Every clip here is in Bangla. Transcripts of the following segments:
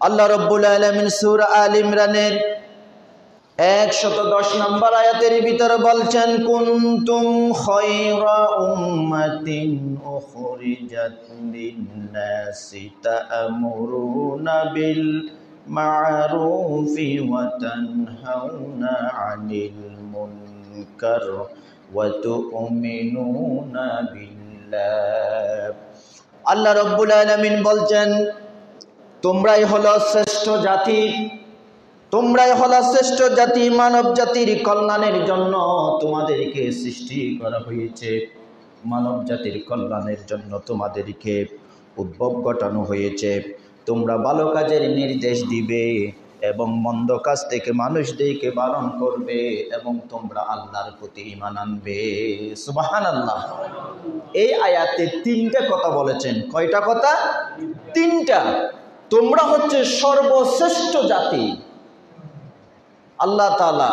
আল্লাহ রাব্বুল আলামিন সূরা আল ইমরানের 110 নম্বর আয়াতের ভিতরে বলছেন, কুনতুম খায়রা উম্মাতিন উখরিজাত লিন-নাসি তা'মুরুনা বিল মা'রুফি ওয়া তানহাউনা 'আনিল মুনকার ওয়া তু'মিনুনা বিল্লাহ। আল্লাহ রাব্বুল আলামিন বলছেন, তোমরাই হলো শ্রেষ্ঠ জাতি, তোমরাই হলো শ্রেষ্ঠ জাতি। মানব জাতির কল্যাণের জন্য তোমাদেরকে সৃষ্টি করা হয়েছে, মানব জাতির কল্যাণের জন্য তোমাদেরকে উদ্ভব ঘটানো হয়েছে। তোমরা ভালো কাজের নির্দেশ দিবে এবং মন্দ কাজ থেকে মানুষদেরকে বারণ করবে এবং তোমরা আল্লাহর প্রতি ঈমান আনবে। সুবহানাল্লাহ। এই আয়াতে তিনটা কথা বলেছেন। কয়টা কথা? তিনটা। তোমরা হচ্ছে সর্বশ্রেষ্ঠ জাতি। আল্লাহ তাআলা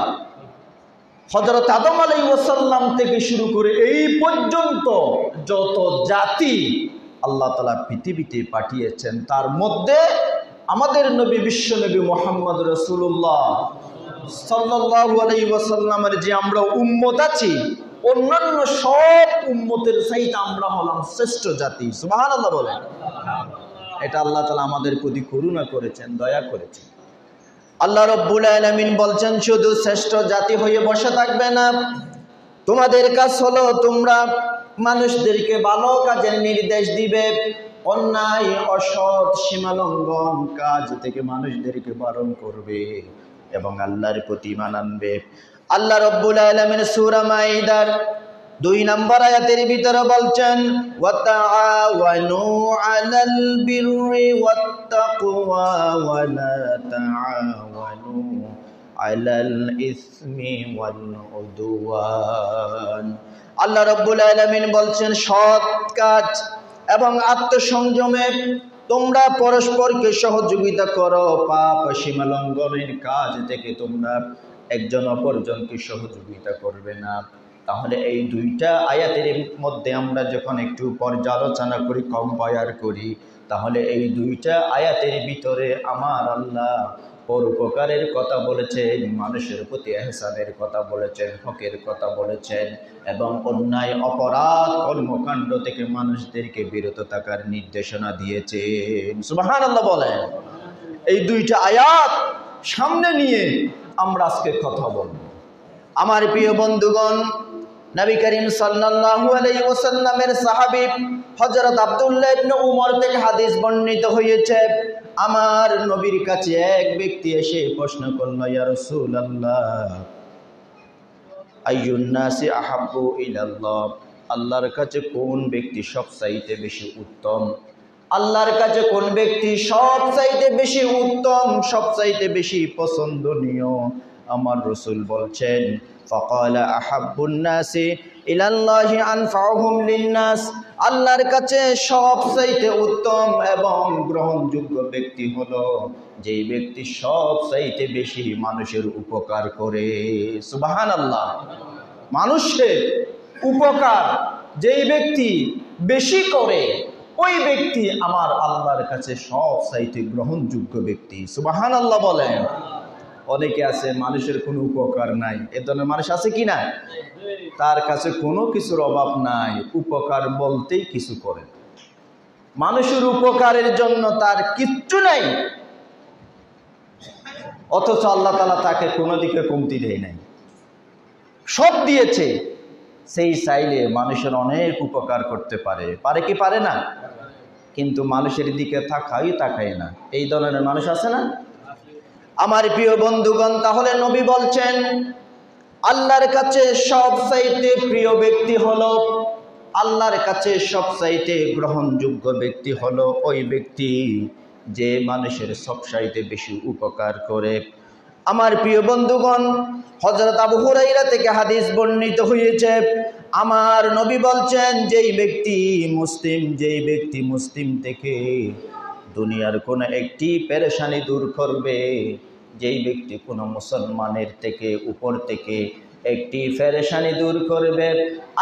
হযরত আদম আলাইহিস সালাম থেকে শুরু করে এই পর্যন্ত যত জাতি আল্লাহ তাআলা পৃথিবীতে পাঠিয়েছেন, তার মধ্যে আমাদের নবী বিশ্বনবী মুহাম্মদ রাসূলুল্লাহ সাল্লাল্লাহু আলাইহি ওয়াসাল্লামের যে আমরা উম্মত আছি, অন্যান্য সব উম্মতের চাইতে আমরা হলাম শ্রেষ্ঠ জাতি। সুবহানাল্লাহ বলেন। এটা আল্লাহ তাআলা আমাদের প্রতি করুণা করেছেন, দয়া করেছেন। আল্লাহ রাব্বুল আলামিন বলছেন, শুধু শ্রেষ্ঠ জাতি হয়ে বসে থাকবে না, তোমাদের কাজ হলো তোমরা মানুষদেরকে ভালো কাজের নির্দেশ দিবে, অন্যায় অসৎ সীমালঙ্ঘন কাজ থেকে মানুষদেরকে বারণ করবে এবং আল্লাহর প্রতি ঈমান আনবে। আল্লাহ রাব্বুল আলামিন সূরা মাইদার 2 নম্বর আয়াতের ভিতরে বলছেন, ওয়া তাআওয়ানু আলাল বিররি ওয়াত তাকওয়া ওয়া লা তাআওয়ানু আলাল ইসমি ওয়াল উদওয়ান। আল্লাহ রাব্বুল আলামিন বলছেন, সৎ কাজ এবং আত্মসংযমে তোমরা পরস্পরকে সহযোগিতা করো, পাপ সীমা লঙ্ঘনের কাজ থেকে তোমরা একজন অপরজনকে সহযোগিতা করবে না। তাহলে এই দুইটা আয়াতের মধ্যে আমরা যখন একটু পর্যালোচনা করি, কম্পায়ার করি, তাহলে এই দুইটা আয়াতের ভিতরে আমার আল্লাহ পরোপকারের কথা বলেছেন, মানুষের প্রতি ইহসানের কথা বলেছেন, হকের কথা বলেছেন এবং অন্যায় অপরাধ কর্মকাণ্ড থেকে মানুষদেরকে বিরত থাকার নির্দেশনা দিয়েছেন। সুবহানাল্লাহ বলেন। এই দুইটা আয়াত সামনে নিয়ে আমরা আজকে কথা বলব। আমার প্রিয় বন্ধুগণ, নবী করিম সাল্লাল্লাহু আলাইহি ওয়াসাল্লামের সাহাবী হযরত আব্দুল্লাহ ইবনে উমর থেকে হাদিস বর্ণিত হয়েছে, আমার নবীর কাছে এক ব্যক্তি এসে প্রশ্ন করল, ইয়া রাসূলুল্লাহ, আইয়ুন নাসি আহাব্বু ইলাল্লাহ, আল্লাহর কাছে কোন ব্যক্তি সবচাইতে বেশি উত্তম? আল্লাহর কাছে কোন ব্যক্তি সবচাইতে বেশি উত্তম, সবচাইতে বেশি পছন্দনীয়? আমার রাসূল বলছেন, ফাকালা আহাব্বুন নাসি ইলাল্লাহি আনফাউহুম লিন-নাস, আল্লাহর কাছে সবচাইতে উত্তম এবং গ্রহণযোগ্য ব্যক্তি হলো যেই ব্যক্তি সবচাইতে বেশি মানুষের উপকার করে। সুবহানাল্লাহ। মানুষের উপকার যেই ব্যক্তি বেশি করে, ওই ব্যক্তি আমার আল্লাহর কাছে সবচাইতে গ্রহণযোগ্য ব্যক্তি। সুবহানাল্লাহ বলেন। অনেকে আছে মানুষের কোনো উপকার নাই, এ ধরনের মানুষ আছে কি না? তার কাছে কোনো কিছুর অভাব নাই, উপকার বলতেই কিছু করে, মানুষের উপকারের জন্য তার কিচ্ছু নাই, অথচ আল্লাহ তাআলা তাকে কোনো দিকে কমতি দেয় নাই, সব দিয়েছে। সেই চাইলে মানুষের অনেক উপকার করতে পারে, পারে কি পারে না? কিন্তু মানুষের দিকে তাকায় না। এই ধরনের মানুষ আছে না? আমার প্রিয় বন্ধুগণ, তাহলে নবী বলছেন আল্লাহর কাছে সবচাইতে প্রিয় ব্যক্তি হলো, আল্লাহর কাছে সবচাইতে গ্রহণযোগ্য ব্যক্তি হলো ওই ব্যক্তি যে মানুষের সবচাইতে বেশি উপকার করে। আমার প্রিয় বন্ধুগণ, হযরত আবু হুরায়রা থেকে হাদিস বর্ণিত হয়েছে, আমার নবী বলছেন, যেই ব্যক্তি মুসলিম থেকে দুনিয়ার কোন একটি পেরেশানি দূর করবে, যেই ব্যক্তি কোনো মুসলমানের থেকে উপর থেকে একটি পেরেশানি দূর করবে,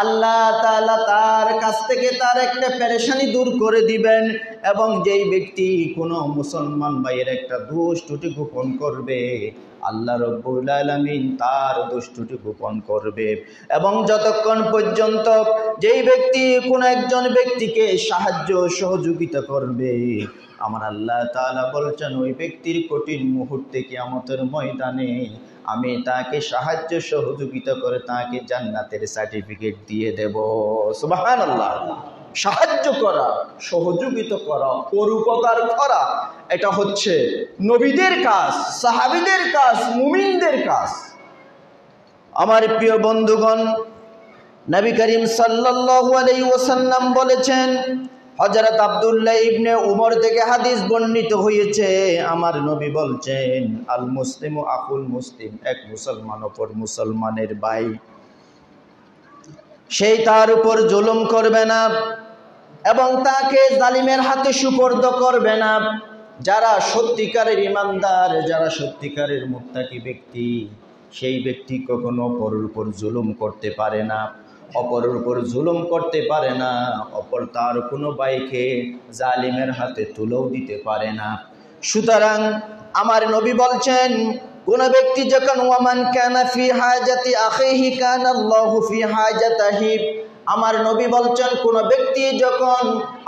আল্লাহ তাআলা তার কাছ থেকে তার একটা পেরেশানি দূর করে দিবেন এবং যেই ব্যক্তি কোনো মুসলমান ভাইয়ের একটা দোষ ত্রুটি গোপন করবে, আল্লাহ রাব্বুল আলামিন তার দোষ ত্রুটি গোপন করবে। এবং যতক্ষণ পর্যন্ত যেই ব্যক্তি কোনো একজন ব্যক্তিকে সাহায্য সহযোগিতা করবে, আমার আল্লাহ তাআলা বলছেন ওই ব্যক্তির কঠিন মুহূর্তে কিয়ামতের ময়দানে আমি তাকে সাহায্য সহযোগিতা করে তাকে জান্নাতের সার্টিফিকেট দিয়ে দেব। সুবহানাল্লাহ। সাহায্য করা, সহযোগিতা করা, পরোপকার করা, এটা হচ্ছে নবীদের কাজ, সাহাবীদের কাজ, মুমিনদের কাজ। আমার প্রিয় বন্ধুগণ, নবী করিম সাল্লাল্লাহু আলাইহি ওয়াসাল্লাম বলেছেন, হযরত আব্দুল্লাহ ইবনে উমর থেকে হাদিস বর্ণিত হয়েছে, আমার নবী বলছেন, আল মুসলিমু আকুল মুসলিম, এক মুসলমান অপর মুসলমানের ভাই, সেই তার উপর জুলুম করবে না এবং তাকে জালিমের হাতে সুপর্দ করবে না। যারা সত্যিকারের ইমানদার, যারা সত্যিকারের মুত্তাকি ব্যক্তি, সেই ব্যক্তি কখনো অপরের উপর জুলুম করতে পারে না, অপরের উপর জুলুম করতে পারে না, অপর তার কোনো ভাইকে জালিমের হাতে তুলেও দিতে পারে না। সুতরাং আমার নবী বলছেন, কোন ব্যক্তি যখন ওয়ামান কানা ফি হাজাতি আখিহি কানা আল্লাহু ফি হাজাতিহি, আমার নবী বলছেন কোন ব্যক্তি যখন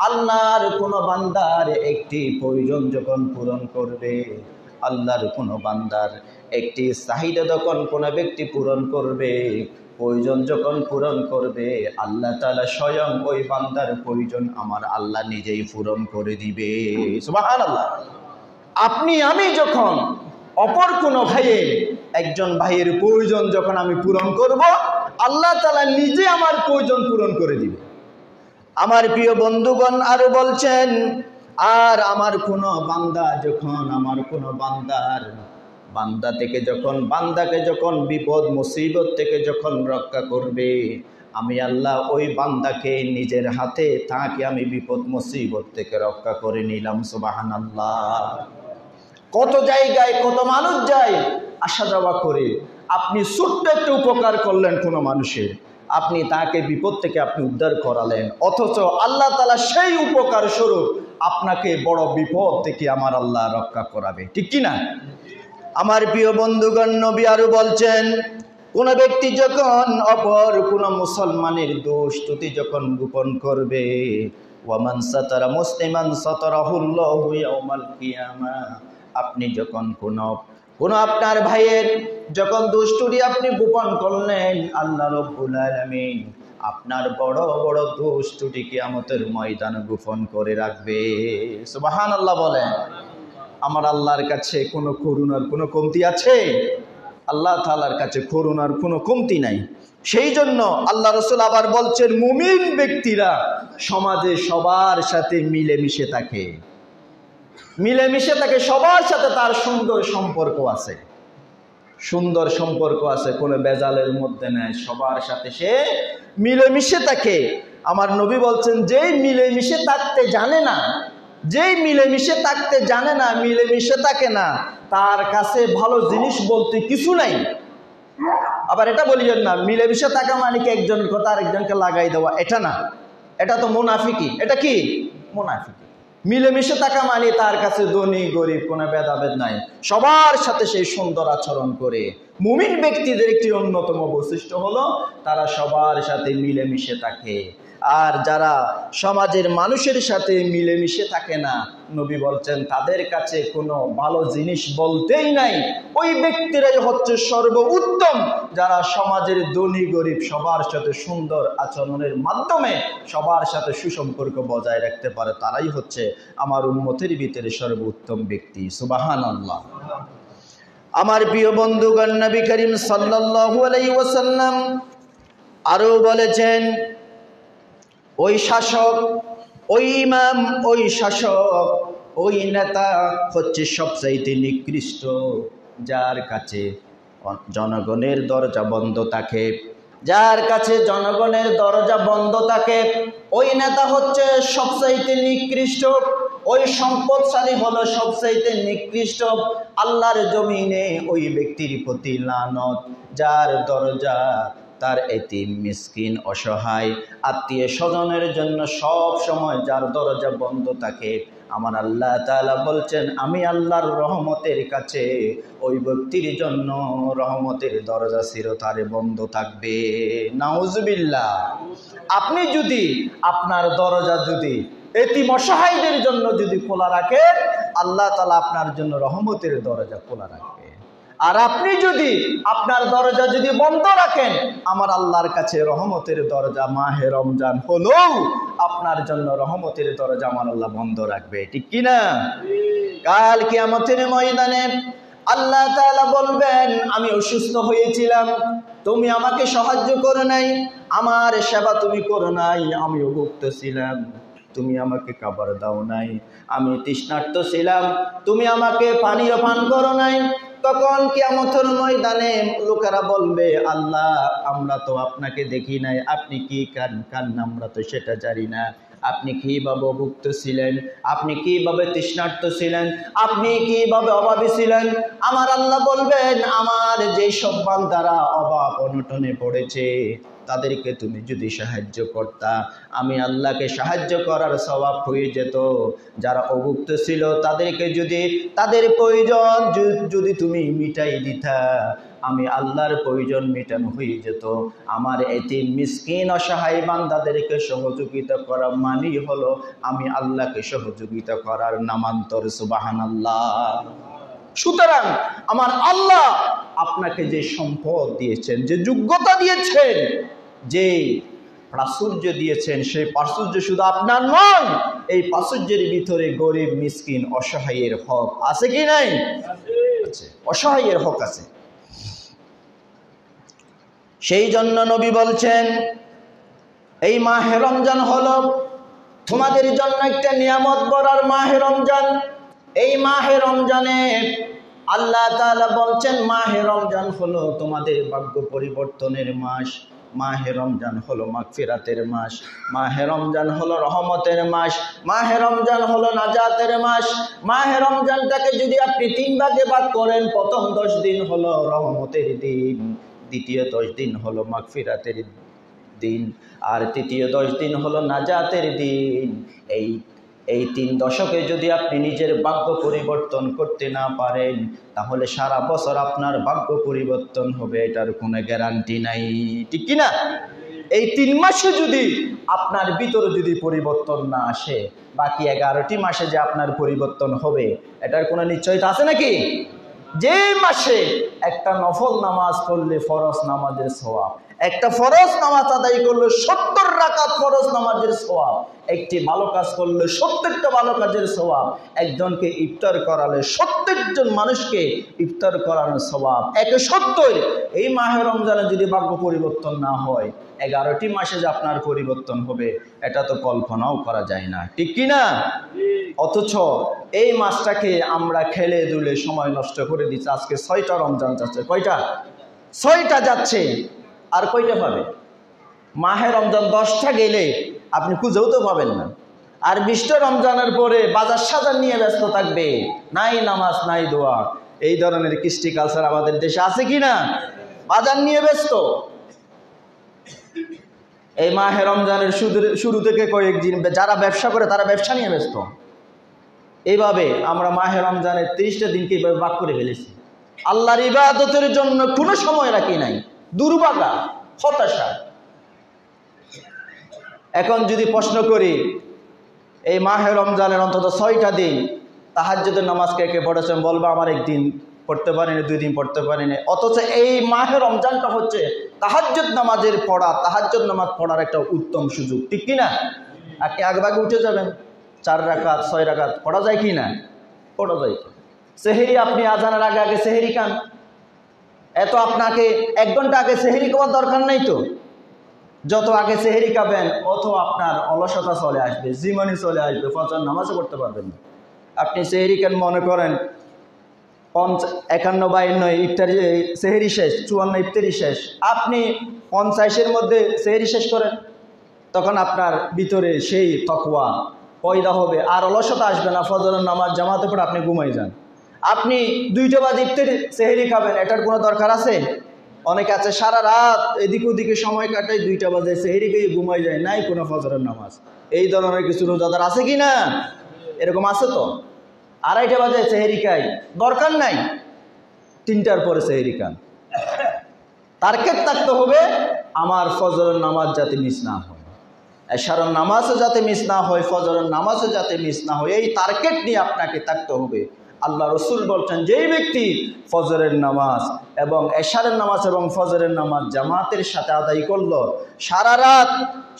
আল্লাহর কোন বান্দার একটি প্রয়োজন যখন পূরণ করবে, আল্লাহর কোন বান্দার একটি চাহিদা যখন কোন ব্যক্তি পূরণ করবে, প্রয়োজন যখন পূরণ করবে, আল্লাহ তাআলা স্বয়ং ওই বান্দার প্রয়োজন আমার আল্লাহ নিজেই পূরণ করে দিবে। সুবহানাল্লাহ। আপনি আমি যখন অপর কোনো ভাইয়ের, একজন ভাইয়ের প্রয়োজন যখন আমি পূরণ করব, আল্লাহ তাআলা নিজে আমার প্রয়োজন পূরণ করে দিবে। আমার প্রিয় বন্ধুগণ আরো বলছেন, আর আমার কোনো বান্দা যখন আমার কোনো বান্দাকে যখন বিপদ মুসিবত থেকে যখন রক্ষা করবে, আমি আল্লাহ ওই বান্দাকে নিজের হাতে তাকে আমি বিপদ মুসিবত থেকে রক্ষা করে নিলাম। সুবহানাল্লাহ। কত জায়গায় কত মানুষ যায় আসা যাওয়া করে, আপনি ছোট্ট একটা উপকার করলেন কোনো মানুষের, আপনি তাকে বিপদ থেকে আপনি উদ্ধার করালেন, অথচ আল্লাহ তাআলা সেই উপকার স্বরূপ আপনাকে বড় বিপদ থেকে আমার আল্লাহ রক্ষা করাবে, ঠিক কি না? আমার প্রিয় বন্ধুগণ, নবী আরো বলছেন, কোন ব্যক্তি যখন অপর কোন মুসলমানের দোষ ত্রুটি যখন গোপন করবে, ওয়ামান সাতারা মুসলিমান সাতারাহুল্লাহু ইয়াউমাল কিয়ামাহ, আপনি যখন কোন আপনার ভাইয়ের যখন দোষ ত্রুটি আপনি গোপন করলেন, আল্লাহ রাব্বুল আলামিন আপনার বড় বড় দোষ ত্রুটি কিয়ামতের ময়দানে গোপন করে রাখবে। সুবহানাল্লাহ বলেন। আমার আল্লাহর কাছে কোনো করুণার কোনো কমতি আছে? আল্লাহ তাআলার কাছে করুণার কোনো কমতি নাই। সেই জন্য আল্লাহ রাসূল আবার বলছেন, মুমিন ব্যক্তিরা সমাজে সবার সাথে মিলেমিশে থাকে, সবার সাথে তার সুন্দর সম্পর্ক আছে, কোনো বেজালের মধ্যে নেই, সবার সাথে সে মিলেমিশে থাকে। আমার নবী বলছেন, যেই মিলেমিশে থাকতে থাকে না, তার কাছে ভালো জিনিস বলতে কিছু নাই। আবার এটা বলিয়েন না মিলেমিশে থাকা মানে কি একজনের কথা আরেকজনকে লাগাই দেওয়া, এটা না, এটা তো মুনাফিকি। এটা কি? মুনাফিকি। মিলেমিশে থাকা মানে তার কাছে ধনী গরিব কোনো ভেদাভেদ নাই, সবার সাথে সেই সুন্দর আচরণ করে। মুমিন ব্যক্তিদের একটি অন্যতম বৈশিষ্ট্য হলো তারা সবার সাথে মিলেমিশে থাকে। আর যারা সমাজের মানুষের সাথে মিলেমিশে থাকে না, নবী বলছেন তাদের কাছে কোনো ভালো জিনিস বলতেই নাই। ওই ব্যক্তিরাই হচ্ছে সর্বোত্তম, যারা সমাজের ধনী গরিব সবার সাথে সুন্দর আচরণের মাধ্যমে সবার সাথে সুসম্পর্ক বজায় রাখতে পারে, তারাই হচ্ছে আমার উম্মতের ভিতরে সর্বোত্তম ব্যক্তি। সুবহানাল্লাহ। আমার প্রিয় বন্ধুগণ, নবী করিম সাল্লাল্লাহু আলাইহি ওয়াসাল্লাম আরো বলেছেন, ওই শাসক, ওই ইমাম, ওই শাসক, ওই নেতা হচ্ছে সবচাইতে নিকৃষ্ট, যার কাছে জনগণের দরজা বন্ধ থাকে, ওই নেতা হচ্ছে সবচাইতে নিকৃষ্ট, ওই সম্পদশালী হলো সবচাইতে নিকৃষ্ট। আল্লাহর জমিনে ওই ব্যক্তির প্রতি লানত, যার দরজা তার এতিম মিসকিন অসহায় আত্মীয় স্বজনের জন্য সব সময় যার দরজা বন্ধ থাকে, আমার আল্লাহ তাআলা বলছেন আমি আল্লাহর রহমতের কাছে ওই ব্যক্তির জন্য রহমতের দরজা চিরতরে বন্ধ থাকবে। নাউজুবিল্লাহ। আপনি যদি আপনার দরজা যদি এতিম অসহায়দের জন্য যদি খোলা রাখেন, আল্লাহ তাআলা আপনার জন্য রহমতের দরজা খোলা রাখবে। আর আপনি যদি আপনার দরজা যদি বন্ধ রাখেন, আমার আল্লাহর কাছে রহমতের দরজা মাহে রমজান হলেও আপনার জন্য রহমতের দরজা আমার আল্লাহ বন্ধ রাখবে। ঠিক কি না? কাল কিয়ামতের ময়দানে আল্লাহ তাআলা বলবেন আমি অসুস্থ হয়েছিলাম, তুমি আমাকে সাহায্য করো নাই, আমার সেবা তুমি করো নাই, আমি অভুক্ত ছিলাম, তুমি আমাকে খাবার দাও নাই, আমি তৃষ্ণার্ত ছিলাম, তুমি আমাকে পানীয় পান করো নাই। তখন কিয়ামতের ময়দানে লোকেরা বলবে আল্লাহ আমরা তো আপনাকে দেখি নাই, আপনি কি কান আমরা তো সেটা জানি না, আপনি কিভাবে অভুক্ত ছিলেন, আপনি কিভাবে তৃষ্ণার্ত ছিলেন, আপনি কিভাবে অভাবী ছিলেন। আমার আল্লাহ বলবেন আমার যে সব বান্দারা অভাব অনটনে পড়েছে তাদেরকে তুমি যদি সাহায্য করতা, আমি আল্লাহকে সাহায্য করার সওয়াব হয়ে যেত। যারা অভুক্ত ছিল তাদেরকে যদি তাদের প্রয়োজন যদি তুমি মিটাই দিতা, আমি আল্লাহর প্রয়োজন মেটানো হয়ে যেত। আমার এতিম মিসকিন অসহায় বান্দাদেরকে সহযোগিতা করা মানেই হলো আমি আল্লাহকে সহযোগিতা করার নামান্তর। সুবহানাল্লাহ। সুতরাং আমার আল্লাহ আপনাকে যে সম্পদ দিয়েছেন, যে যোগ্যতা দিয়েছেন, যে প্রাচুর্য দিয়েছেন, সেই প্রাচুর্য শুধু আপনার নয়, এই প্রাচুর্যের ভিতরে গরিব মিসকিন অসহায়ের হক আছে কি নাই? আছে, অসহায়ের হক আছে। সেই জন্য নবী বলছেন এই মাহে রমজান হলো তোমাদের জন্য একটা নিয়ামত ভরার মাহে রমজান। এই মাহে রমজানে আল্লাহ তাআলা বলছেন মাহে রমজান হলো তোমাদের ভাগ্য পরিবর্তনের মাস, মাহে রমজান হলো মাগফিরাতের মাস, মাহে রমজান হলো রহমতের মাস, মাহে রমজান হলো নাজাতের মাস। মাহে রমজানটাকে যদি আপনি 3 ভাগে ভাগ করেন, প্রথম 10 দিন হলো রহমতের দিন, দ্বিতীয় 10 দিন হলো মাগফিরাতের দিন, আর তৃতীয় 10 দিন হলো নাজাতের দিন। এই 3 দশকে যদি আপনি নিজের ভাগ্য পরিবর্তন করতে না পারেন, তাহলে সারা বছর আপনার ভাগ্য পরিবর্তন হবে এটার কোনো গ্যারান্টি নাই। ঠিক কি না? এই 3 মাসে যদি আপনার ভিতরে যদি পরিবর্তন না আসে, বাকি 11টি মাসে যে আপনার পরিবর্তন হবে এটার কোনো নিশ্চয়তা আছে নাকি? যে মাসে একটা নফল নামাজ পড়লে ফরজ নামাজের সওয়াব, একটা ফরজ নামাজ আদায় করলে 70 রাকাত ফরজ নামাজের সওয়াব, একটি ভালো কাজ করলে 70টা ভালো কাজের সওয়াব, একজনকে ইফতার করালে 70 জন মানুষকে ইফতার করানোর সওয়াব, 170। এই মাহে রমজানে যদি ভাগ্য পরিবর্তন না হয়, 11টি মাসে যে আপনার পরিবর্তন হবে এটা তো কল্পনাও করা যায় না। ঠিক কি না? অথচ এই মাসটাকে আমরা খেলে দুলে সময় নষ্ট করে দিচ্ছি। আজকে 6টা রমজান যাচ্ছে। কয়টা? 6টা যাচ্ছে। আর কয়টা পাবে? মাহে রমজান 10টা গেলে আপনি খুঁজেও তো পাবেন না। আর 20টা রমজানের পরে বাজার সাজার নিয়ে ব্যস্ত থাকবে, নাই নামাজ নাই দোয়া। এই ধরনের কৃষ্টি কালচার আমাদের দেশে আছে কি না? বাজার নিয়ে ব্যস্ত। এই মাহে রমজানের শুরু থেকে কয়েকদিন যারা ব্যবসা করে তারা ব্যবসা নিয়ে ব্যস্ত। এইভাবে আমরা মাহে রমজানের 30টা দিনকে এইভাবে ভাগ করে ফেলেছি। আল্লাহর ইবাদতের জন্য কোনো সময় রাখি নাই। দুর্ভাগা, হতাশা। এখন যদি প্রশ্ন করি এই মাহে রমজানের অন্তত 6টা দিন তাহাজ্জুদের নামাজ কে কে পড়েছেন? বলবে আমার একদিন পড়তে পারিনি, 2 দিন পড়তে পারিনি। অথচ এই মাহে রমজানটা হচ্ছে তাহাজ্জুদ নামাজের পড়া, তাহাজ্জুদ নামাজ পড়ার একটা উত্তম সুযোগ। ঠিক কিনা? আপনি আগভাগে উঠে যাবেন, 4 রাকাত 6 রাকাত পড়া যায় কি না? পড়া যায়। সেহেরি আপনি আজানের আগে আগে সেহেরি খান, এত আপনাকে 1 ঘন্টা আগে সেহেরি খাওয়ার দরকার নাই তো। যত আগে সেহেরি খাবেন অত আপনার অলসতা চলে আসবে, জীবনী চলে আসবে, ফজর নামাজও করতে পারবেন না। আপনি সেহেরি খান, মনে করেন 51-52 ইফতারি সেহেরি শেষ, 54 ইফতারি শেষ, আপনি 50-এর মধ্যে সেহেরি শেষ করেন, তখন আপনার ভিতরে সেই তাকওয়া পয়দা হবে, আর অলসতা আসবে না। ফজরের নামাজ জামাতে পড়ে আপনি ঘুমাই যান। আপনি 2টা বাজে ইফতারি সেহেরি খাবেন, এটার কোনো দরকার আছে? অনেকে আছে সারা রাত এদিক ওদিকে সময় কাটায়, 2টা বাজে সেহরি খেয়ে ঘুমাই যায়, নাই কোনো ফজরের নামাজ। এই ধরনের কিছু রোজাদার আছে কি না? এরকম আছে তো। 2:30 বাজে সেহরি খাই, দরকার নাই 3টার পরে সেহরি খান। টার্গেট থাকতে হবে আমার ফজরের নামাজ যাতে মিস না হয়, এশারের নামাজও যাতে মিস না হয়, ফজরের নামাজও যাতে মিস না হয়, এই টার্গেট নিয়ে আপনাকে থাকতে হবে। আল্লাহ রসুল বলছেন, যেই ব্যক্তি ফজরের নামাজ এবং এশারের নামাজ এবং ফজরের নামাজ জামাতের সাথে আদায় করলো, সারা রাত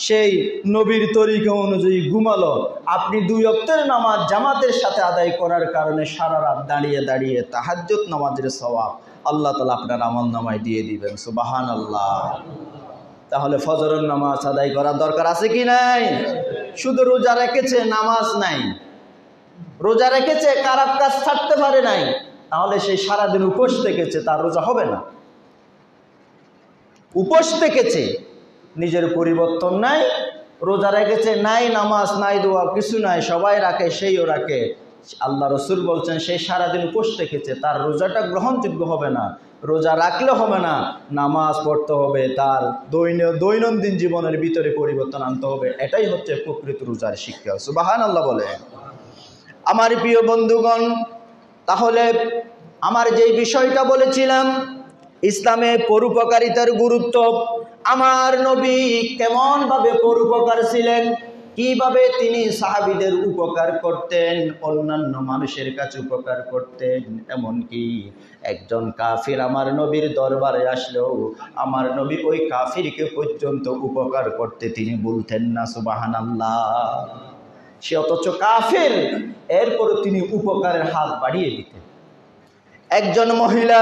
সেই নবীর তরিকা অনুযায়ী ঘুমালো, আপনি 2 ওয়াক্তের নামাজ জামাতের সাথে আদায় করার কারণে সারা রাত দাঁড়িয়ে দাঁড়িয়ে তাহাজ্জুদ নামাজের সওয়াব আল্লাহ তাআলা আপনার আমলনামায় দিয়ে দিবেন। সুবহানাল্লাহ। তাহলে ফজরের নামাজ আদায় করার দরকার আছে কি নাই? শুধু রোজা রেখেছে, নামাজ নাই, রোজা রেখেছে খারাপ কাজ ছাড়তে পারে নাই, তাহলে সেই সারাদিন উপোস থেকেছে, তার রোজা হবে না। উপোস থেকেছে, নিজের পরিবর্তন নাই, রোজা রেখেছে, নাই নামাজ নাই দোয়া কিছু নাই, সবাই রাখে সেইও রাখে, আল্লাহ রসুল বলছেন সেই সারাদিন উপোস থেকেছে, তার রোজাটা গ্রহণযোগ্য হবে না। রোজা রাখলে হবে না, নামাজ পড়তে হবে, তার দৈনন্দিন জীবনের ভিতরে পরিবর্তন আনতে হবে। এটাই হচ্ছে প্রকৃত রোজার শিক্ষা। সুবহানাল্লাহ বলে। আমার প্রিয় বন্ধুগণ, তাহলে আমার যেই বিষয়টা বলেছিলাম, ইসলামে পরোপকারিতার গুরুত্ব, আমার নবী কেমন ভাবে পরোপকার ছিলেন, কিভাবে তিনি সাহাবীদের উপকার করতেন, অন্যান্য মানুষের কাছে উপকার করতেন। এমনকি একজন কাফির আমার নবীর দরবারে আসলেও আমার নবী ওই কাফিরকে পর্যন্ত উপকার করতে তিনি বলতেন না। সুবহানাল্লাহ। সে অথচ কাফের, এরপরে তিনি উপকারের হাত বাড়িয়ে দিতেন। একজন মহিলা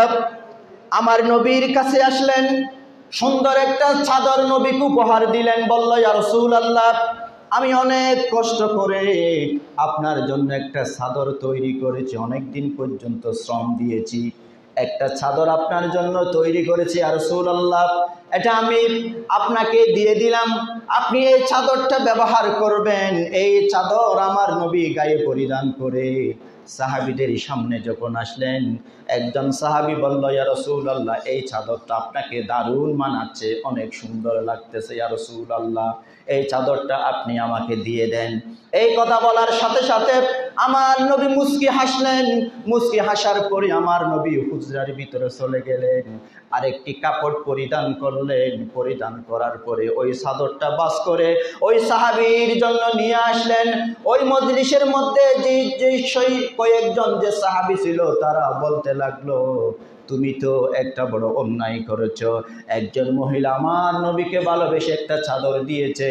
আমার নবীর কাছে আসলেন, সুন্দর একটা চাদর নবীকে উপহার দিলেন, বলল, ইয়া রাসূলুল্লাহ, আমি অনেক কষ্ট করে আপনার জন্য একটা চাদর তৈরি করেছি, অনেক দিন পর্যন্ত শ্রম দিয়েছি, একটা চাদর আপনার জন্য তৈরি করেছি ইয়া রাসূলুল্লাহ, এটা আমি আপনাকে দিয়ে দিলাম, আপনি এই চাদরটা ব্যবহার করবেন। এই চাদর আমার নবী গায়ে পরিধান করে সাহাবীদের সামনে যখন আসলেন, একজন সাহাবী বলল, ইয়া রাসূলুল্লাহ, এই চাদরটা আপনাকে দারুণ মানাচ্ছে, অনেক সুন্দর লাগতেছে ইয়া রাসূলুল্লাহ, এই চাদরটা আপনি আমাকে দিয়ে দেন। এই কথা বলার সাথে সাথে আমার নবী মুস্কি হাসলেন। মুস্কি হাসার পরে আমার নবী হুজরার ভিতরে চলে গেলেন, আরেকটি কাপড় পরিধান করলেন, পরিধান করার পরে ওই চাদরটা বাস করে ওই সাহাবীর জন্য নিয়ে আসলেন। ওই মজলিসের মধ্যে যে কয়েকজন যে সাহাবী ছিল, তারা বলতে লাগলো, তুমি তো একটা বড় অন্যায় করেছ, একজন মহিলা আমার নবীকে ভালোবেসে একটা চাদর দিয়েছে,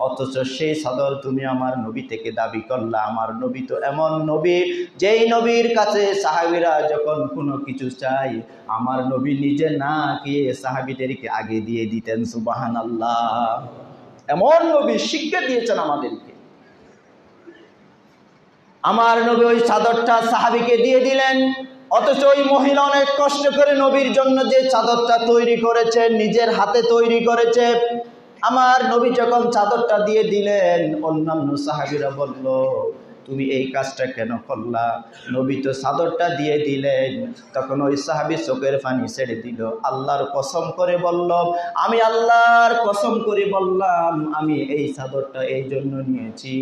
অথচ সেই চাদর তুমি আমার নবী থেকে দাবি করলা। আমার নবী তো এমন নবী, যেই নবীর কাছে সাহাবীরা যখন কোনো কিছু চাই, আমার নবী নিজে না গিয়ে সাহাবীদেরকে আগে দিয়ে দিতেন। সুবহানাল্লাহ। এমন নবী শিক্ষা দিয়েছেন আমাদেরকে। আমার নবী ওই চাদরটা সাহাবীকে দিয়ে দিলেন, অথচ ওই মহিলা অনেক কষ্ট করে নবীর জন্য যে চাদরটা তৈরি করেছে, নিজের হাতে তৈরি করেছে, আমার নবী যখন চাদরটা দিয়ে দিলেন, অন্যান্য সাহাবীরা বলল, তুমি এই কাজটা কেন করলা? নবী তো চাদরটা দিয়ে দিলেন। তখন ওই সাহাবী চোখের পানি ছেড়ে দিল, আল্লাহর কসম করে বলল, আমি আল্লাহর কসম করে বললাম, আমি এই চাদরটা এই জন্য নিয়েছি,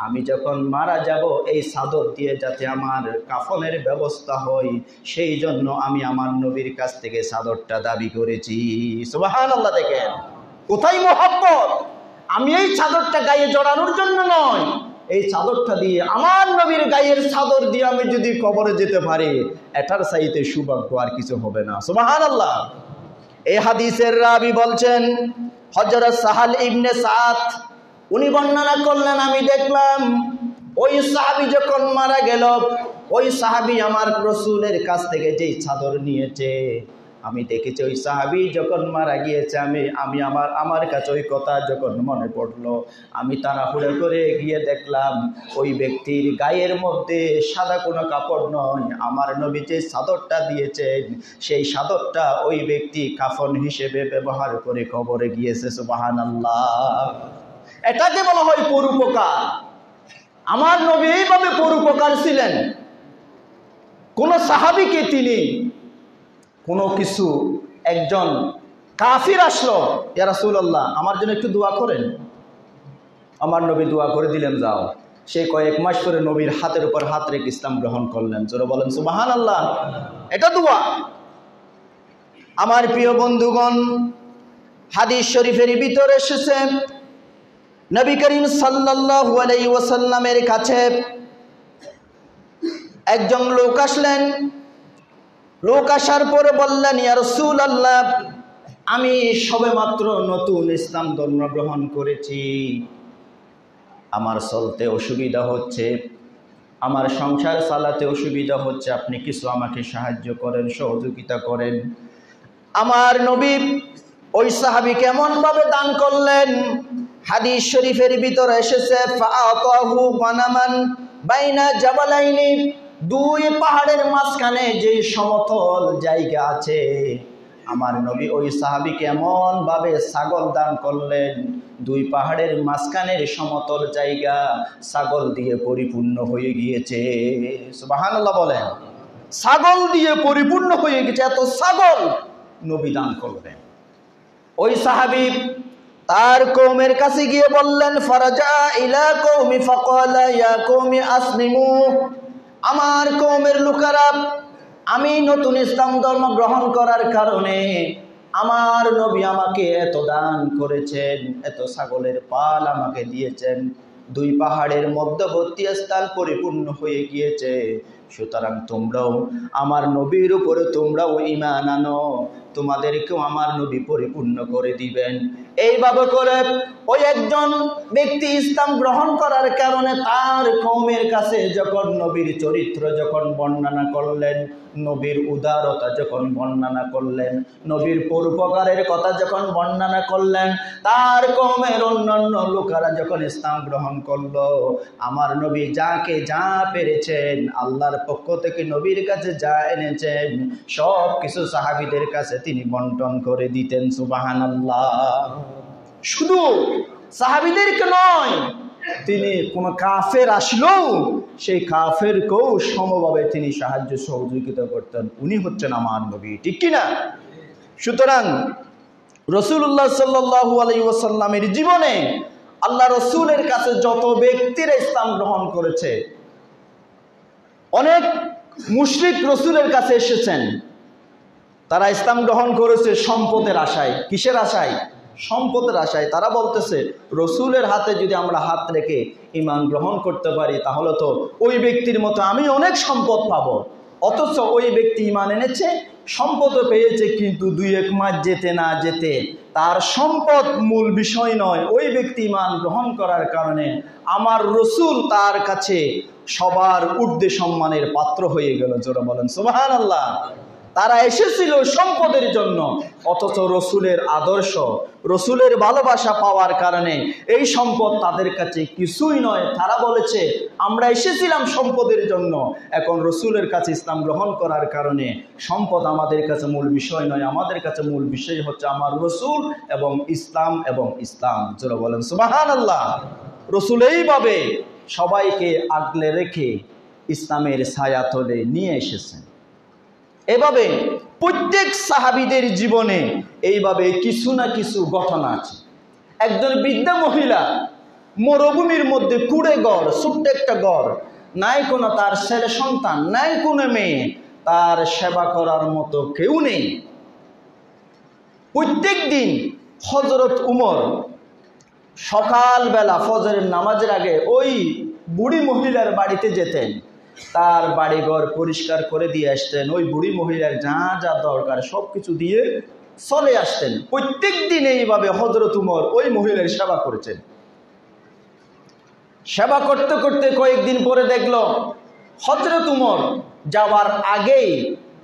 আমি যখন মারা যাব এই চাদর দিয়ে যাতে আমার কাফনের ব্যবস্থা হয়, সেই জন্য আমি আমার নবীর কাছ থেকে চাদরটা দাবি করেছি। সুবহানাল্লাহ। দেখেন কোথায় মহব্বত। আমি এই চাদরটা গায়ে জড়ানোর জন্য নয়, এই চাদরটা দিয়ে আমার নবীর গায়ের চাদর দিয়ে আমি যদি কবরে যেতে পারি, এটার চাইতে সৌভাগ্য আর কিছু হবে না। সুবহানাল্লাহ। এই হাদিসের রাবি বলছেন হযরত সাহাল ইবনে সাদ, উনি বর্ণনা করলেন, আমি দেখলাম ওই সাহাবী যখন মারা গেল, ওই সাহাবী আমার রাসূলের কাছ থেকে যেই চাদর নিয়েছে, আমি দেখেছি ওই সাহাবী যখন মারা গিয়েছে, আমি আমার কাছে ওই কথা যখন মনে পড়লো, আমি তাড়াহুড়ো করে গিয়ে দেখলাম ওই ব্যক্তির গায়ের মধ্যে সাদা কোনো কাপড় নয়, আমার নবী যে চাদরটা দিয়েছেন সেই চাদরটা ওই ব্যক্তি কাফন হিসেবে ব্যবহার করে কবরে গিয়েছে। সুবহানাল্লাহ। এটাকে বলা হয় পরোপকার। আমার নবী এইভাবে পরোপকার ছিলেন। কোন সাহাবীকে তিনি কোনো কিছু একজন কাফির আসলো, ইয়া রাসূলুল্লাহ আমার জন্য একটু দোয়া করেন। আমার নবী দোয়া করে দিলেন, যাও। সে কয়েক মাস করে নবীর হাতের উপর হাত রেখে ইসলাম গ্রহণ করলেন। জোরে বলেন সুবহানাল্লাহ। এটা দোয়া। আমার প্রিয় বন্ধুগণ, হাদিস শরীফের ভিতরে এসেছে নবী করিম সাল্লাল্লাহু আলাইহি ওয়াসাল্লামের কাছে একজন লোক আসলেন। লোক আসার পরে বললেন, ইয়া রাসূলুল্লাহ আমি সবেমাত্র নতুন ইসলাম ধর্ম গ্রহণ করেছি, আমার চলতে অসুবিধা হচ্ছে, আমার সংসার চালাতে অসুবিধা হচ্ছে, আপনি কিছু আমাকে সাহায্য করেন, সহযোগিতা করেন। আমার নবী ওই সাহাবীকে এমন ভাবে দান করলেন, হাদিস শরীফের ভিতরে এসেছে ফাআতাহু গানামান বাইনা জাবালাইনি, দুই পাহাড়ের মাঝখানে যে সমতল জায়গা আছে, আমার নবী ওই সাহাবীকে এমন ভাবে ছাগল দান করলেন, দুই পাহাড়ের মাঝখানের সমতল জায়গা ছাগল দিয়ে পরিপূর্ণ হয়ে গিয়েছে। সুবহানাল্লাহ বলেন। ছাগল দিয়ে পরিপূর্ণ হয়ে গেছে, এত ছাগল নবী দান করলেন। ওই সাহাবী তার কওমের কাছে গিয়ে বললেন, ফারাজা ইলা কওমি ফাকালা ইয়া কওমি আসলিমু, আমার কওমের লোকেরা, আমি নতুন ইসলাম ধর্ম গ্রহণ করার কারণে আমার নবী আমাকে এত দান করেছেন, এত ছাগলের পাল আমাকে দিয়েছেন, দুই পাহাড়ের মধ্যবর্তী স্থান পরিপূর্ণ হয়ে গিয়েছে, সুতরাং তোমরাও আমার নবীর উপরে তোমরাও ঈমান আনো, তোমাদেরকেও আমার নবী পরিপূর্ণ করে দিবেন। এইভাবে করে ওই একজন ব্যক্তি ইসলাম গ্রহণ করার কারণে তার কওমের কাছে যখন নবীর চরিত্র যখন বর্ণনা করলেন, নবীর উদারতা যখন বর্ণনা করলেন, নবীর পরোপকারের কথা যখন বর্ণনা করলেন, তার কওমের অন্যান্য লোকেরা যখন ইসলাম গ্রহণ করলো, আমার নবী যাকে যা পেরেছেন, আল্লাহর পক্ষ থেকে নবীর কাছে যা এনেছেন, সব কিছু সাহাবীদের কাছে তিনি বন্টন করে দিতেন। সুবহানাল্লাহ। শুধু সাহাবীদেরকে নয়, তিনি কোন কাফের আসলেও সেই কাফেরকেও সমভাবে তিনি সাহায্য সহযোগিতা করতেন। উনি হচ্ছেন আমার নবী, ঠিক কিনা? সুতরাং রাসূলুল্লাহ সাল্লাল্লাহু আলাইহি ওয়াসাল্লামের জীবনে আল্লাহ রসুলের কাছে যত ব্যক্তিরা ইসলাম গ্রহণ করেছে, অনেক মুশরিক রসুলের কাছে এসেছেন, তারা ইসলাম গ্রহণ করেছে সম্পদের আশায়। কিসের আশায়? সম্পদের আশায়। তারা বলতেছে রসুলের হাতে যদি আমরা হাত রেখে ঈমান গ্রহণ করতে পারি, তাহলে তো ওই ব্যক্তির মতো আমি অনেক সম্পদ পাবো। অথচ ওই ব্যক্তি ঈমান এনেছে, সম্পদও পেয়েছে, কিন্তু 2-1 মাস যেতে না যেতে তার সম্পদ মূল বিষয় নয়, ওই ব্যক্তি ঈমান গ্রহণ করার কারণে আমার রসুল তার কাছে সবার ঊর্ধ্বে সম্মানের পাত্র হয়ে গেল। জোরে বলেন সুবহানাল্লাহ। তারা এসেছিল সম্পদের জন্য, অথচ রসুলের আদর্শ, রসুলের ভালোবাসা পাওয়ার কারণে এই সম্পদ তাদের কাছে কিছুই নয়। তারা বলেছে আমরা এসেছিলাম সম্পদের জন্য, এখন রসুলের কাছে ইসলাম গ্রহণ করার কারণে সম্পদ আমাদের কাছে মূল বিষয় নয়, আমাদের কাছে মূল বিষয় হচ্ছে আমার রসুল এবং ইসলাম এবং ইসলাম। জোরে বলেন সুবহানাল্লাহ। রসুল এইভাবে সবাইকে আগলে রেখে ইসলামের ছায়াতলে নিয়ে এসেছেন। এভাবে প্রত্যেক সাহাবীদের জীবনে এইভাবে কিছু না কিছু ঘটনা আছে। একজন বৃদ্ধা মহিলা, মরুভূমির মধ্যে কুড়ে ঘর, ছোট্ট একটা ঘর, নাই কোনো তার ছেলে সন্তান, নাই কোনো মেয়ে, তার সেবা করার মতো কেউ নেই। প্রত্যেক দিন হযরত উমর সকালবেলা ফজরের নামাজের আগে ওই বুড়ি মহিলার বাড়িতে যেতেন, তার বাড়িঘর পরিষ্কার করে দিয়ে আসতেন, ওই বুড়ি মহিলার যা যা দরকার সব কিছু দিয়ে চলে আসতেন। প্রত্যেক দিন এইভাবে হযরত উমর ওই মহিলার সেবা করেছেন। সেবা করতে করতে কয়েকদিন পরে দেখলো হযরত উমর যাওয়ার আগেই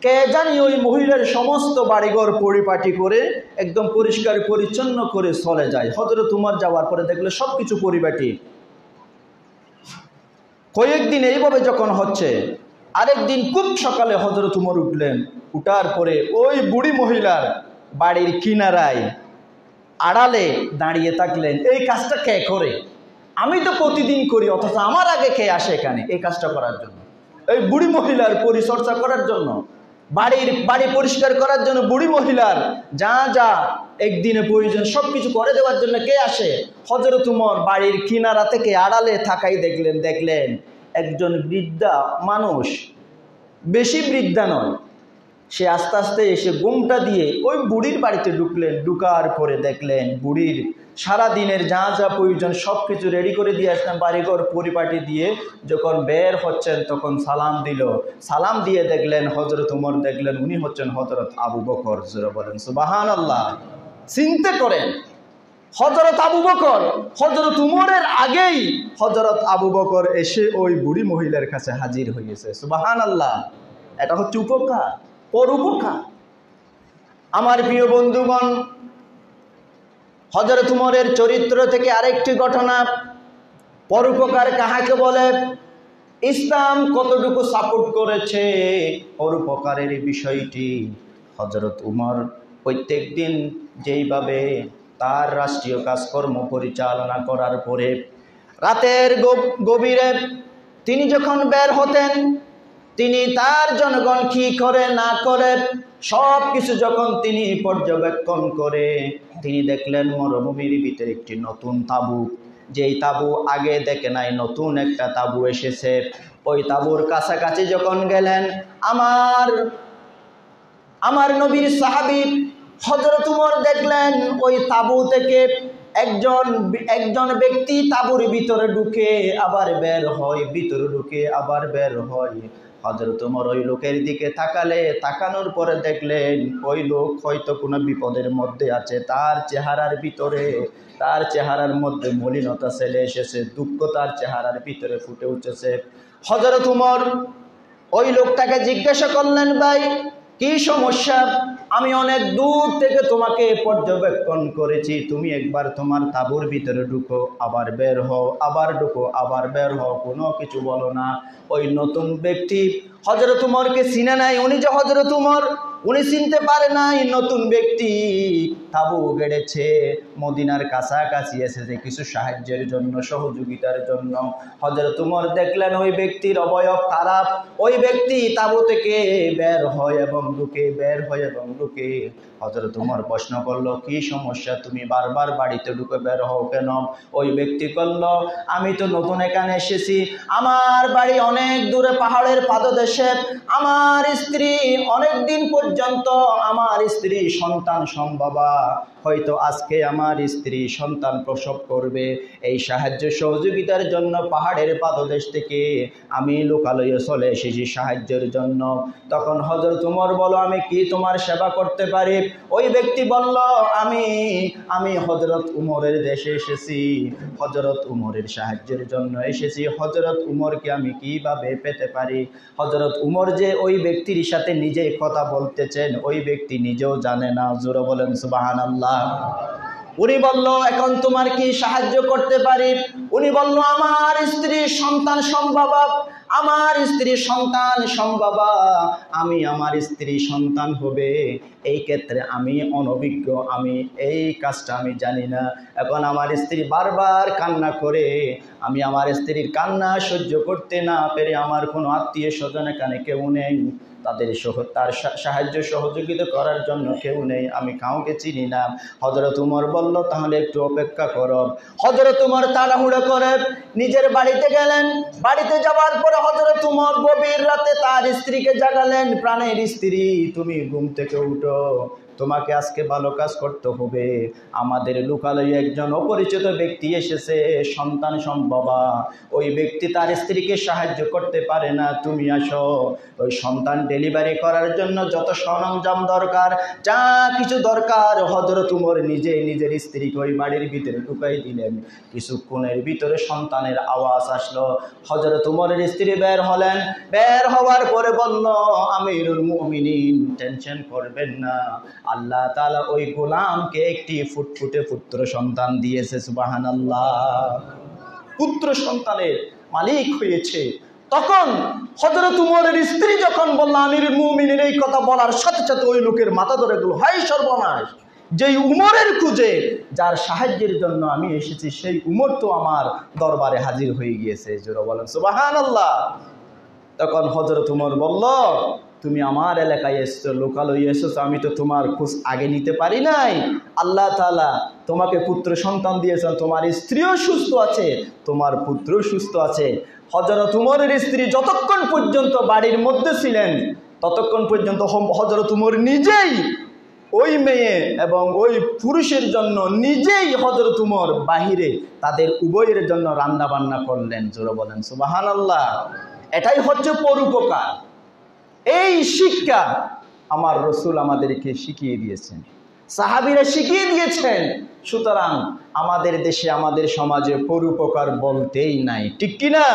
কে জানি ওই মহিলার সমস্ত বাড়িঘর পরিপাটি করে একদম পরিষ্কার পরিচ্ছন্ন করে চলে যায়। হযরত উমর যাওয়ার পরে দেখলো সবকিছু পরিপাটি। কয়েকদিন এইভাবে যখন হচ্ছে, আরেকদিন খুব সকালে হযরত উমর উঠলেন, উঠার পরে ওই বুড়ি মহিলার বাড়ির কিনারায় আড়ালে দাঁড়িয়ে থাকলেন। এই কাজটা কে করে? আমি তো প্রতিদিন করি, অথচ আমার আগে কে আসে এখানে এই কাজটা করার জন্য, এই বুড়ি মহিলার পরিচর্যা করার জন্য। বাড়ি পরিষ্কার করার জন্য বুড়ি মহিলার যা যা একদিনে প্রয়োজন সবকিছু করে দেওয়ার জন্য কে আসে? হযরত উমর বাড়ির কিনারা থেকে আড়ালে থাকাই দেখলেন একজন বৃদ্ধা মানুষ, বেশি বৃদ্ধা নয়, সে আস্তে আস্তে এসে গোমটা দিয়ে ওই বুড়ির বাড়িতে ঢুকলেন। ঢুকার পরে দেখলেন বুড়ির সারা দিনের যা যা প্রয়োজন সব কিছু রেডি করে দিয়ে আসলেন, বাড়িঘর পরিপাটি দিয়ে যখন বের হচ্ছেন তখন সালাম দিল। সালাম দিয়ে দেখলেন হযরত উমর, দেখলেন উনি হচ্ছেন হযরত আবু বকর। জোরে বলেন সুবহানাল্লাহ। চিন্তা করেন, হযরত আবু বকর হযরত উমরের আগেই হযরত আবু বকর এসে ওই বুড়ি মহিলার কাছে হাজির হয়েছে। সুবহানাল্লাহ। এটা হচ্ছে উপকার, পরোপকার। আমার প্রিয় বন্ধুগণ, হযরত উমরের চরিত্র থেকে আরেকটি ঘটনা, পরোপকার কাহাকে বলে, ইসলাম কতটুকু সাপোর্ট করেছে পরোপকারের বিষয়টি। হযরত উমর প্রত্যেক দিন যেইভাবে তার রাষ্ট্রীয় কাজকর্ম পরিচালনা করার পরে রাতের গভীরে তিনি যখন বের হতেন, তিনি তার জনগণ কি করে না করে সব কিছু যখন তিনি পর্যবেক্ষণ করে তিনি দেখলেন মরুভূমির ভিতরে একটি নতুন তাঁবু, যেই তাঁবু আগে দেখে নাই, নতুন একটা তাঁবু এসেছে। ওই তাঁবুর কাছাকাছি যখন গেলেন, আমার নবীর সাহাবী হযরত উমর দেখলেন ওই তাঁবু থেকে একজন ব্যক্তি তাঁবুর ভিতরে ঢুকে আবার বের হয়, ভিতরে ঢুকে আবার বের হয়। হযরত উমর ওই লোকের দিকে তাকানোর পরে দেখলেন ওই লোক হয়তো কোনো বিপদের মধ্যে আছে। তার চেহারার মধ্যে মলিনতা চলে এসেছে, দুঃখ তার চেহারার ভিতরে ফুটে উঠেছে। হযরত উমর ওই লোকটাকে জিজ্ঞাসা করলেন, ভাই কি সমস্যা? আমি অনেক দূর থেকে তোমাকে পর্যবেক্ষণ করেছি, তুমি একবার তোমার তাঁবুর ভিতরে ঢুকো, আবার বের হও, আবার ঢুকো, আবার বের হও, কোনো কিছু বলো না। ওই নতুন ব্যক্তি হযরত উমরকে চিনে নাই, উনি যে হযরত উমর উনি চিনতে পারে নাই। নতুন ব্যক্তি তাঁবু গেড়েছে, মদিনার কাছাকাছি এসেছে কিছু সাহায্যের জন্য, সহযোগিতার জন্য। হযরত উমর দেখলেন ওই ব্যক্তির অবয়ব খারাপ, ওই ব্যক্তি তাঁবু থেকে বের হয় এবং ঢুকে, বের হয় এবং ঢুকে। হযরত উমর প্রশ্ন করলো, কি সমস্যা, তুমি বারবার বাড়িতে ঢুকে বের হও কেন? ওই ব্যক্তি বলল, আমি তো নতুন এখানে এসেছি, আমার বাড়ি অনেক দূরে পাহাড়ের পাদদেশে, আমার স্ত্রী অনেক দিন পর্যন্ত আমার স্ত্রী সন্তান সম্ভবা, হয়তো আজকে আমার স্ত্রী সন্তান প্রসব করবে, এই সাহায্য সহযোগিতার জন্য পাহাড়ের পাদদেশ থেকে আমি লোকালয়ে চলে এসেছি সাহায্যের জন্য। তখন হযরত উমর বলো, আমি কি তোমার সেবা করতে পারি? ওই ব্যক্তি বলল, আমি হযরত উমরের দেশে এসেছি, হযরত উমরের সাহায্যের জন্য এসেছি, হযরত উমরকে আমি কিভাবে পেতে পারি? হযরত উমর যে ওই ব্যক্তির সাথে নিজেই কথা বলতেছেন ওই ব্যক্তি নিজেও জানে না। জোরে বলেন সুবহানাল্লাহ। উনি বলল, এখন তোমার কি সাহায্য করতে পারি? উনি বলল, আমার স্ত্রী সন্তান সম্ভবা, আমার স্ত্রী সন্তান সম্ভবা, আমার স্ত্রী সন্তান হবে, এই ক্ষেত্রে আমি অনভিজ্ঞ, আমি এই কাজটা আমি জানি না। এখন আমার স্ত্রী বারবার কান্না করে, আমি আমার স্ত্রীর কান্না সহ্য করতে না পেরে, আমার কোনো আত্মীয় স্বজন এখানে কেউ নেই, তার সাহায্য সহযোগিতা করার জন্য কেউ নেই, আমি কাউকে চিনি না। হযরত উমর বলল, তাহলে একটু অপেক্ষা করো। হযরত উমর তাড়াহুড়ো করে নিজের বাড়িতে গেলেন। বাড়িতে যাওয়ার পরে হযরত উমর গভীর রাতে তার স্ত্রীকে জাগালেন, প্রাণের স্ত্রী তুমি ঘুম থেকে উঠো, তোমাকে আজকে ভালো কাজ করতে হবে, আমাদের লোকালয়ে একজন অপরিচিত ব্যক্তি এসেছে, সন্তান সম্ভবা, ওই ব্যক্তি তার স্ত্রীকে সাহায্য করতে পারে না, তুমি আসো। ওই সন্তান ডেলিভারি করার জন্য যত সরঞ্জাম দরকার, যা কিছু দরকার, হযরত উমর নিজের স্ত্রীকে ওই বাড়ির ভিতরে ঢুকাই দিলেন। কিছুক্ষণের ভিতরে সন্তানের আওয়াজ আসলো। হযরত উমরের স্ত্রী বের হলেন, বের হওয়ার পরে বলল, আমিরুল মুমিনিন টেনশন করবেন না, আল্লাহ তাআলা ওই গোলামকে একটি ফুটফুটে পুত্র সন্তান দিয়েছে। সুবহানাল্লাহ। পুত্র সন্তানের মালিক হয়েছে। তখন হযরত উমরের স্ত্রী যখন বলল আমিরুল মুমিনিন, এই কথা বলার সাথে সাথে ওই লোকের মাথা ধরে গেল, হায় সর্বনাশ, যেই উমরের খুঁজে, যার সাহায্যের জন্য আমি এসেছি, সেই উমর তো আমার দরবারে হাজির হয়ে গিয়েছে। জোরে বলেন সুবহানাল্লাহ। তখন হযরত উমর বলল, তুমি আমার এলাকায় এসছো, লোকালয়ে এসেছো, আমি তো তোমার খোঁজ আগে নিতে পারি নাই। আল্লাহ তাআলা তোমাকে পুত্র সন্তান দিয়েছেন, তোমার স্ত্রীও সুস্থ আছে, তোমার পুত্রও সুস্থ আছে। হযরত উমরের স্ত্রী যতক্ষণ পর্যন্ত বাড়ির মধ্যে ছিলেন ততক্ষণ পর্যন্ত হযরত উমর নিজেই ওই মেয়ে এবং ওই পুরুষের জন্য নিজেই হযরত উমর বাহিরে তাদের উভয়ের জন্য রান্না বান্না করলেন। জোরে বলেন সুবহানাল্লাহ। এটাই হচ্ছে পরোপকার। এই শিক্ষা আমার রাসূল আমাদেরকে শিখিয়ে দিয়েছেন, সাহাবীরা শিখিয়ে দিয়েছেন। সুতরাং আমাদের দেশে, আমাদের সমাজে পরোপকার বলতেই নাই, ঠিক কি না?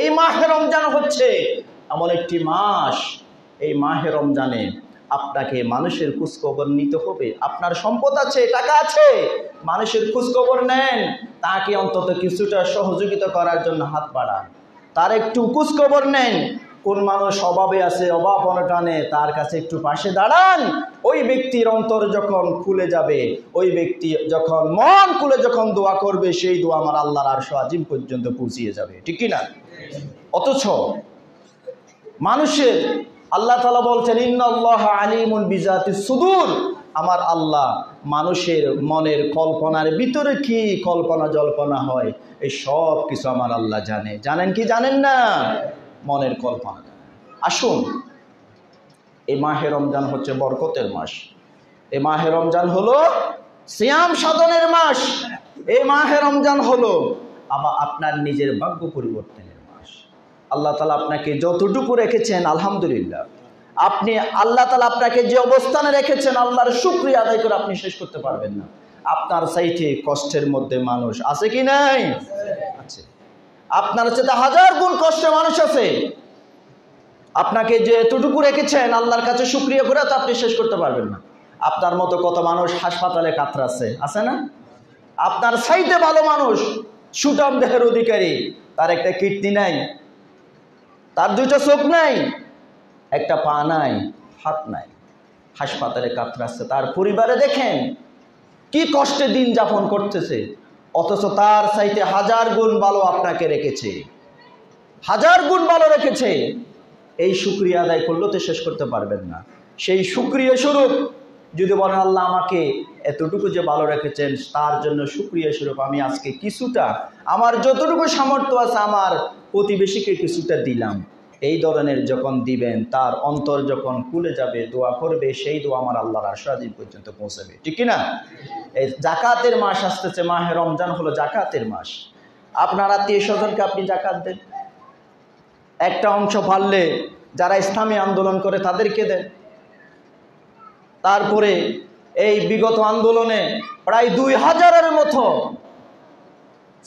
এই মাহে রমজান হচ্ছে এমন একটি মাস, এই মাহে রমজানে আপনাকে মানুষের খোঁজখবর নিতে হবে। আপনার সম্পদ আছে, টাকা আছে, মানুষের খোঁজখবর নেন, তাকে অন্তত কিছুটা সহযোগিতা করার জন্য হাত বাড়ান, তার একটু খোঁজখবর নেন। কোন মানুষ অভাবে আছে, অভাব অনটনে, তার কাছে একটু পাশে দাঁড়ান। ওই ব্যক্তির অন্তর যখন খুলে যাবে, ওই ব্যক্তি যখন মন খুলে যখন দোয়া করবে, সেই দোয়া আমার আল্লাহর আরশ আজিম পর্যন্ত পৌঁছিয়ে যাবে, ঠিক কি না? অথচ মানুষের আল্লাহ তাআলা বলছেন ইন্নাল্লাহা আলিমুন বিজাতিস সুদূর, আমার আল্লাহ মানুষের মনের কল্পনার ভিতরে কি কল্পনা জল্পনা হয় এই সব কিছু আমার আল্লাহ জানে। জানেন কি জানেন না? মনের কল্পনা। আসুন, এই মাহে রমজান হচ্ছে বরকতের মাস। এই মাহে রমজান হলো সিয়াম সাধনের মাস। এই মাহে রমজান হলো আবার আপনার নিজের ভাগ্য পরিবর্তনের মাস। আল্লাহ তাআলা আপনাকে যতটুকু রেখেছেন আলহামদুলিল্লাহ, আপনি আল্লাহ তাআলা আপনাকে যে অবস্থানে রেখেছেন আল্লাহর শুকরিয়া আদায় করে আপনি শেষ করতে পারবেন না। আপনার চাইতে কষ্টের মধ্যে মানুষ আছে কি নাই? আছে। আপনার চাইতে হাজার গুণ কষ্টে মানুষ আছে। আপনাকে যে এতটুকু রেখেছেন আল্লাহর কাছে শুকরিয়া করে তো আপনি শেষ করতে পারবেন না। আপনার মতো কত মানুষ হাসপাতালে কাতরাচ্ছে, আছে না? আপনার চাইতে ভালো মানুষ, সুঠাম দেহের অধিকারী, তার একটা কিডনি নাই, তার দুইটা চোখ নাই, একটা পা নাই, হাত নাই, হাসপাতালে কাতরাচ্ছে। তার পরিবারে দেখেন কি কষ্টে দিন যাপন করতেছে, অথচ তার চাইতে হাজার গুণ ভালো আপনাকে রেখেছে, হাজার গুণ ভালো রেখেছে। এই শুকরিয়া আদায় করলেও তো শেষ করতে পারবেন না। সেই শুকরিয়া স্বরূপ যদি বলেন আল্লাহ আমাকে এতটুকু যে ভালো রেখেছেন তার জন্য শুকরিয়া স্বরূপ আমি আজকে কিছুটা আমার যতটুকু সামর্থ্য আছে আমার প্রতিবেশীকে কিছুটা দিলাম, এই ধরনের যখন দিবেন তার অন্তর যখন খুলে যাবে, দোয়া করবে, সেই দোয়া আমার আল্লাহর আরশ আজিম পর্যন্ত পৌঁছাবে, ঠিক কি না? এই জাকাতের মাস আসতেছে, মাহে রমজান হলো জাকাতের মাস। আপনার আত্মীয় স্বজনকে আপনি জাকাত দেন, একটা অংশ পারলে যারা ইসলামী আন্দোলন করে তাদেরকে দেন। তারপরে এই বিগত আন্দোলনে প্রায় 2000-এর মতো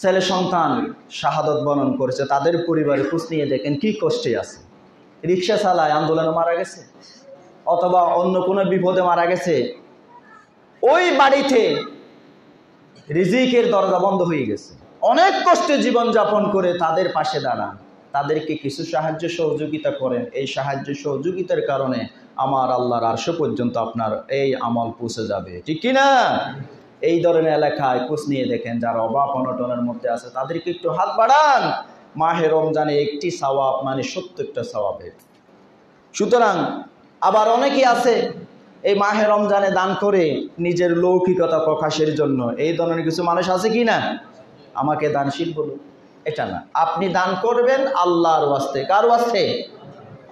ছেলে সন্তান শাহাদত বরণ করেছে, তাদের পরিবারে খোঁজ নিয়ে দেখেন কি কষ্টে আছে। রিক্সা চালায় আন্দোলনে মারা গেছে, অথবা অন্য কোনো বিপদে মারা গেছে, ওই বাড়িতে রিজিকের দরজা বন্ধ হয়ে গেছে। অনেক কষ্টে জীবনযাপন করে তাদের পাশে দাঁড়ান, তাদেরকে কিছু সাহায্য সহযোগিতা করেন। এই সাহায্য সহযোগিতার কারণে আমার আল্লাহর আরশ পর্যন্ত আপনার এই আমল পৌঁছে যাবে, ঠিক কি না? এই ধরনের এলাকায় খোঁজ নিয়ে দেখেন যারা অভাব অনটনের মধ্যে আছে তাদেরকে একটু হাত বাড়ান। মাহে রমজানে একটি সওয়াব মানে 70টা সওয়াবের। সুতরাং আবার অনেকে আছে এই মাহে রমজানে দান করে নিজের লৌকিকতা প্রকাশের জন্য। এই ধরনের কিছু মানুষ আছে কি না? আমাকে দানশীল বলুন, এটা না। আপনি দান করবেন আল্লাহর ওয়াস্তে। কার ওয়াস্তে?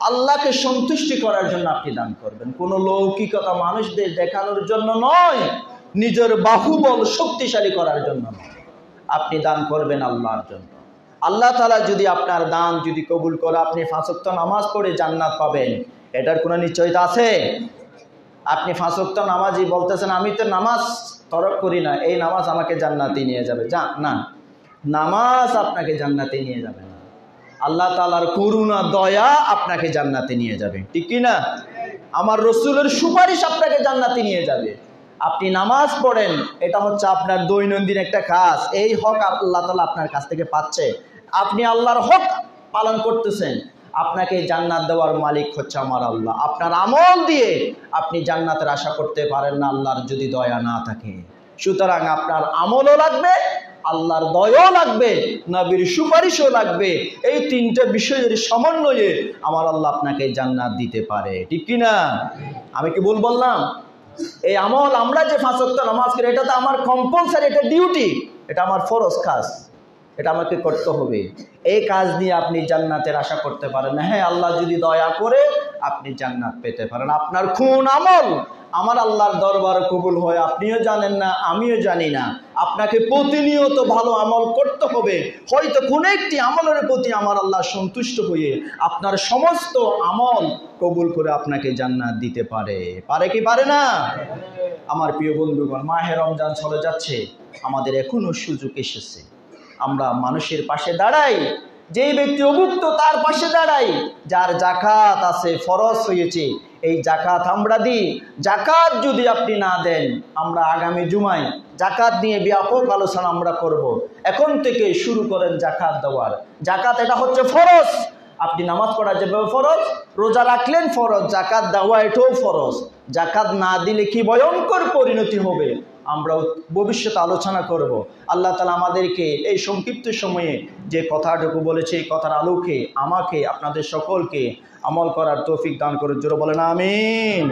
আল্লাহকে সন্তুষ্টি করার জন্য আপনি দান করবেন, কোনো লৌকিকতা মানুষদের দেখানোর জন্য নয়, নিজের বাহুবল শক্তিশালী করার জন্য নয়। আপনি দান করবেন আল্লাহর জন্য। আল্লাহ তাআলা যদি আপনার দান যদি কবুল করে আপনি 5 ওয়াক্ত নামাজ পড়ে জান্নাত পাবেন, এটার কোনো নিশ্চয়তা আছে? আপনি 5 ওয়াক্ত নামাজই বলতেছেন আমি তো নামাজ তরক করি না, এই নামাজ আমাকে জান্নাতে নিয়ে যাবে, না, নামাজ আপনাকে জান্নাতে নিয়ে যাবে না। আল্লাহ তাআলার করুণা দয়া আপনাকে জান্নাতে নিয়ে যাবে, ঠিক কি না? আমার রাসূলের সুপারিশ আপনাকে জান্নাতে নিয়ে যাবে। আপনি নামাজ পড়েন, এটা হচ্ছে আপনার দৈনন্দিন একটা কাজ, এই হক আল্লাহ তাআলা আপনার কাছ থেকে পাচ্ছে। আপনি আল্লাহর হক পালন করতেছেন, আপনাকে জান্নাত দেওয়ার মালিক হচ্ছে আমার আল্লাহ। আপনার আমল দিয়ে আপনি জান্নাতের আশা করতে পারেন না আল্লাহর যদি দয়া না থাকে। সুতরাং আপনার আমলও লাগবে, আল্লাহর দয়াও লাগবে, নবীর সুপারিশও লাগবে। এই তিনটা বিষয়ের সমন্বয়ে আমার আল্লাহ আপনাকে জান্নাত দিতে পারে, ঠিক কি না? আমি কি ভুল বললাম? এই আমল আমরা যে 5 ওয়াক্ত নামাজ করি, এটা তো আমার কম্পালসারি, এটা ডিউটি, এটা আমার ফরজ কাজ, এটা আমাকে করতে হবে। এই কাজ নিয়ে আপনি জান্নাতের আশা করতে পারেন না। হ্যাঁ, আল্লাহ যদি দয়া করে আপনি জান্নাত পেতে পারেন। আপনার কোন আমল আমার আল্লাহর দরবারে কবুল হয় আপনিও জানেন না, আমিও জানি না। আপনাকে প্রতিনিয়ত ভালো আমল করতে হবে। হয়তো কোনো একটি আমলের প্রতি আমার আল্লাহ সন্তুষ্ট হয়ে আপনার সমস্ত আমল কবুল করে আপনাকে জান্নাত দিতে পারে। পারে কি পারে না? আমার প্রিয় বন্ধুগণ, মাহে রমজান চলে যাচ্ছে, আমাদের এখনো সুযোগ এসেছে আমরা মানুষের পাশে দাঁড়াই। যেই ব্যক্তি অভুক্ত তার পাশে দাঁড়াই। যার জাকাত আছে, ফরজ হয়েছে, এই জাকাত আমরা দিই। জাকাত যদি আপনি না দেন, আমরা আগামী জুমায় জাকাত নিয়ে ব্যাপক আলোচনা আমরা করব। এখন থেকে শুরু করেন জাকাত দেওয়ার। জাকাত এটা হচ্ছে ফরজ। আপনি নামাজ পড়া যেভাবে ফরজ, রোজা রাখলেন ফরজ, জাকাত দেওয়া এটাও ফরজ। জাকাত না দিলে কি ভয়ঙ্কর পরিণতি হবে আমরা ভবিষ্যতে আলোচনা করব। আল্লাহ তাআলা আমাদেরকে এই সংক্ষিপ্ত সময়ে যে কথাটুকু বলেছে, এই কথার আলোকে আমাকে আপনাদের সকলকে আমল করার তৌফিক দান করে। জোরে বলেন আমিন।